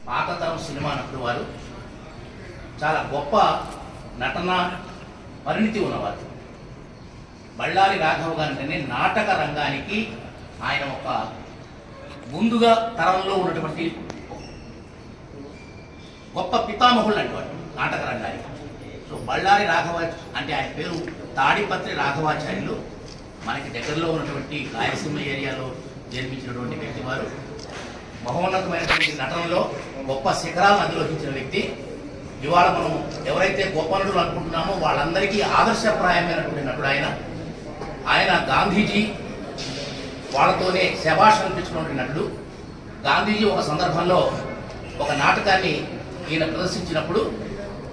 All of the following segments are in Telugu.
పాతతరం సినిమా నటుడు వారు చాలా గొప్ప నటన పరిణితి ఉన్నవారు. బళ్ళారి రాఘవ గారి నాటక రంగానికి ఆయన ఒక ముందుగా తరంలో ఉన్నటువంటి గొప్ప పితామహుళ్ళు అంటేవాడు నాటక రంగానికి. సో బళ్ళారి రాఘవ అంటే ఆయన పేరు తాడిపత్రి రాఘవాచార్యులు. మనకి దగ్గరలో ఉన్నటువంటి రాయలసీమ ఏరియాలో జన్మించినటువంటి వ్యక్తి వారు. మహోన్నతమైనటువంటి నటనలో గొప్ప శిఖరాలను అధిరోహించిన వ్యక్తి. ఇవాళ మనం ఎవరైతే గొప్ప నటులు అనుకుంటున్నామో వాళ్ళందరికీ ఆదర్శప్రాయమైనటువంటి నటుడు ఆయన. ఆయన గాంధీజీ వాళ్ళతోనే శభాష్ అనిపించుకున్నటువంటి నటుడు. గాంధీజీ ఒక సందర్భంలో ఒక నాటకాన్ని ఈయన ప్రదర్శించినప్పుడు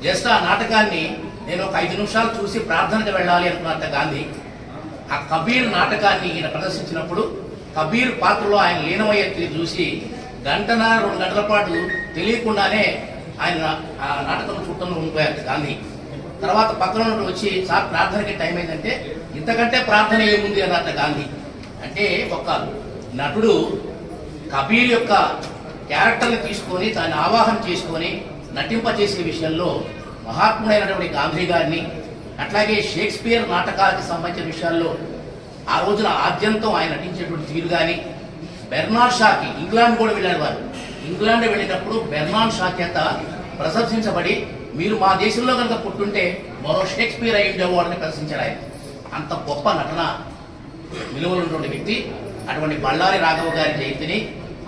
జస్ట్ ఆ నాటకాన్ని నేను ఒక 5 నిమిషాలు చూసి ప్రార్థనకు వెళ్ళాలి అనుకున్నట్ట గాంధీ. ఆ కబీర్ నాటకాన్ని ఈయన ప్రదర్శించినప్పుడు కబీర్ పాత్రలో ఆయన లీనమయ్యే చూసి 1 గంట 2 గంటల పాటు తెలియకుండానే ఆయన ఆ నాటకం చూడటంలో ఉండిపోయారు గాంధీ. తర్వాత పక్కన వచ్చి సార్ ప్రార్థనకి టైం అయిందంటే ఇంతకంటే ప్రార్థన ఏముంది అన్నట్ట గాంధీ. అంటే ఒక నటుడు కబీర్ యొక్క క్యారెక్టర్ని తీసుకొని దాన్ని ఆవాహన చేసుకొని నటింపచేసే విషయంలో మహాత్ముడైనటువంటి గాంధీ గారిని, అట్లాగే షేక్స్పియర్ నాటకాలకు సంబంధించిన విషయాల్లో ఆ రోజున ఆద్యంతం ఆయన నటించేటువంటి తీరు కానీ, బెర్నార్డ్ షాకి ఇంగ్లాండ్ కూడా వెళ్ళారు వారు. ఇంగ్లాండ్ వెళ్ళినప్పుడు బెర్నార్డ్ షా చేత ప్రశంసించబడి మీరు మా దేశంలో కనుక పుట్టుంటే మరో షేక్స్పియర్ అయి ఉండేవాడిని ప్రశంచారు ఆయన. అంత గొప్ప నటన విలువలు ఉన్నటువంటి వ్యక్తి. అటువంటి బళ్ళారి రాఘవ గారి జయంతిని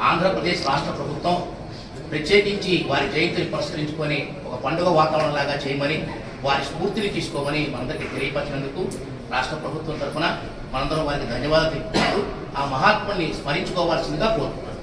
ఆంధ్రప్రదేశ్ రాష్ట్ర ప్రభుత్వం ప్రత్యేకించి వారి జయంతిని పురస్కరించుకొని ఒక పండుగ వాతావరణంలాగా చేయమని, వారి స్ఫూర్తిని తీసుకోమని మనందరికీ తెలియపరిచినందుకు రాష్ట్ర ప్రభుత్వం తరఫున మనందరం వారికి ధన్యవాదాలు తెలుపుతూ ఆ మహాత్ముని స్మరించుకోవాల్సిందిగా కోరుతున్నాను.